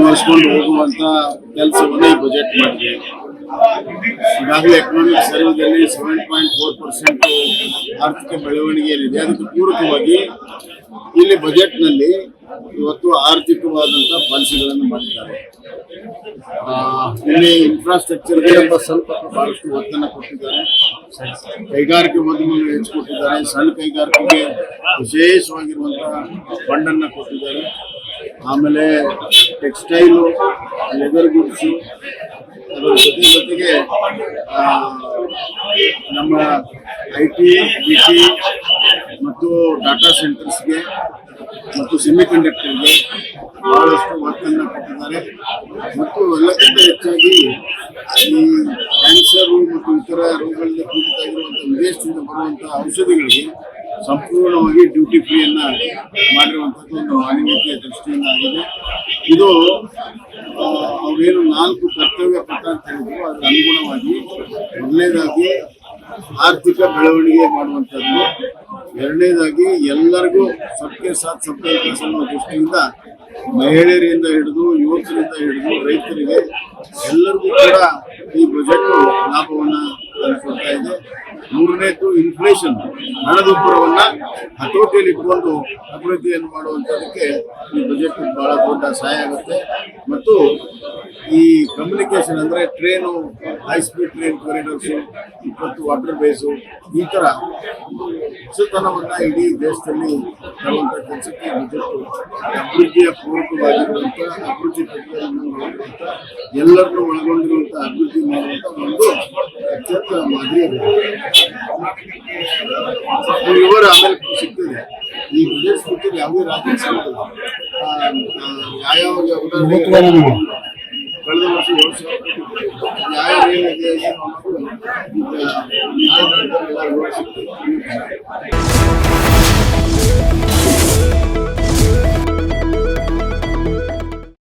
ನಡೆಸ್ಕೊಂಡು ಹೋಗುವಂತ ಕೆಲಸವನ್ನು ಈ ಬಜೆಟ್ ಮಾಡಿದೆ. ಈಗಾಗಲೇ ಎಕನಾಮಿಕ್ ಸರ್ವೆದಲ್ಲಿ 7.4% ಆರ್ಥಿಕ ಬೆಳವಣಿಗೆ ಏನಿದೆ ಅದಕ್ಕೆ ಪೂರಕವಾಗಿ ಇಲ್ಲಿ ಬಜೆಟ್ನಲ್ಲಿ ಇವತ್ತು ಆರ್ಥಿಕವಾದಂಥ ಪಾಲಿಸಿಗಳನ್ನು ಮಾಡಿದ್ದಾರೆ. ಇಲ್ಲಿ ಇನ್ಫ್ರಾಸ್ಟ್ರಕ್ಚರ್ಗೆ ಸ್ವಲ್ಪ ಬಹಳಷ್ಟು ಒತ್ತನ್ನು ಕೊಟ್ಟಿದ್ದಾರೆ. ಕೈಗಾರಿಕೆ ಉದ್ಯಮಗಳು ಹೆಚ್ಚಿಕೊಟ್ಟಿದ್ದಾರೆ. ಸಣ್ಣ ಕೈಗಾರಿಕೆಗೆ ವಿಶೇಷವಾಗಿರುವಂತಹ ಫಂಡನ್ನು ಕೊಟ್ಟಿದ್ದಾರೆ. ಆಮೇಲೆ ಟೆಕ್ಸ್ಟೈಲು, ಲೆದರ್ ಗುಡ್ಸು, ಅದರ ಜೊತೆಗೆ ನಮ್ಮ IT, BT ಮತ್ತು ಡಾಟಾ ಸೆಂಟರ್ಸ್ಗೆ ಮತ್ತು ಸೆಮಿಕಂಡಕ್ಟರ್ಗೆ ಬಹಳಷ್ಟು ಒತ್ತನ್ನು ಕೊಟ್ಟಿದ್ದಾರೆ. ಮತ್ತು ಎಲ್ಲಕ್ಕಿಂತ ಹೆಚ್ಚಾಗಿ ಈ ಕ್ಯಾನ್ಸರು ಮತ್ತು ಇತರ ರೋಗಗಳಿಂದ ಪೀಡಿತವಾಗಿರುವಂಥ ವಿದೇಶದಿಂದ ಬರುವಂಥ ಔಷಧಿಗಳಿಗೆ ಸಂಪೂರ್ಣವಾಗಿ ಡ್ಯೂಟಿ ಫ್ರೀಯನ್ನು ಮಾಡಿರುವಂಥದ್ದು ಒಂದು ಮಾನವೀಯತೆಯ ದೃಷ್ಟಿಯಿಂದ ಆಗಿದೆ. ಇದು ಅವೇನು 4 ಕರ್ತವ್ಯ ಪಥ ಅಂತ ಹೇಳಿದ್ರು ಅದರ ಅನುಗುಣವಾಗಿ ಮೊದಲನೇದಾಗಿ ಆರ್ಥಿಕ ಬೆಳವಣಿಗೆ ಮಾಡುವಂಥದ್ದು, ಎರಡನೇದಾಗಿ ಎಲ್ಲರಿಗೂ ಸಬ್ಕೆ ಸಾಥ್ ಸಬ್ಕೆ ವಿಕಾಸ್ ಅನ್ನೋ ದೃಷ್ಟಿಯಿಂದ ಮಹಿಳೆಯರಿಂದ ಹಿಡಿದು ಯುವಕರಿಂದ ಹಿಡಿದು ರೈತರಿಗೆ ಎಲ್ಲರಿಗೂ ಕೂಡ ಈ ಬಜೆಟ್ ಲಾಭವನ್ನು ತಂದುಕೊಡ್ತಾ ಇದೆ. ಮೂರನೇದು ಇನ್ಫ್ಲೇಷನ್, ಹಣದುಬ್ಬರವನ್ನು ಹತೋಟಿಯಲ್ಲಿ ಇಟ್ಕೊಂಡು ಅಭಿವೃದ್ಧಿಯನ್ನು ಮಾಡುವಂಥದಕ್ಕೆ ಈ ಬಜೆಟ್ ಬಹಳ ದೊಡ್ಡ ಸಹಾಯ ಆಗುತ್ತೆ. ಮತ್ತು ಈ ಕಮ್ಯುನಿಕೇಷನ್ ಅಂದರೆ train, high speed train corridors, 20 water base, ಈ ಥರ ಹೊಸತನವನ್ನು ಇಡೀ ದೇಶದಲ್ಲಿ ತರುವಂಥ ಕೆಲಸಕ್ಕೆ ಬಜೆಟ್ ಅಭಿವೃದ್ಧಿಯ ಪೂರಕವಾಗಿರುವಂಥ, ಅಭಿವೃದ್ಧಿ ಪಟ್ಟಿರುವಂಥ, ಎಲ್ಲರನ್ನೂ ಒಳಗೊಂಡಿರುವಂಥ ಅಭಿವೃದ್ಧಿ ಮಾಡುವಂಥ ಒಂದು ಅತ್ಯಂತ ಮಾದರಿಯಾಗಿದೆ. ವಿವರ ಆಮೇಲೆ ಸಿಗ್ತದೆ. ಈ ಬಜೆಟ್ ಸಿಗ್ತದೆ ಯಾವುದೇ ರಾಜ್ಯ ಸಿಗ್ತದೆ. ಯಾವ ಉದಾಹರಣೆ ಕಳೆದ ವರ್ಷ 7 ಸಾವಿರ ಯಾವ ಏನಿದೆ ಅನ್ನೋದು ಈಗ ಸಿಗ್ತದೆ.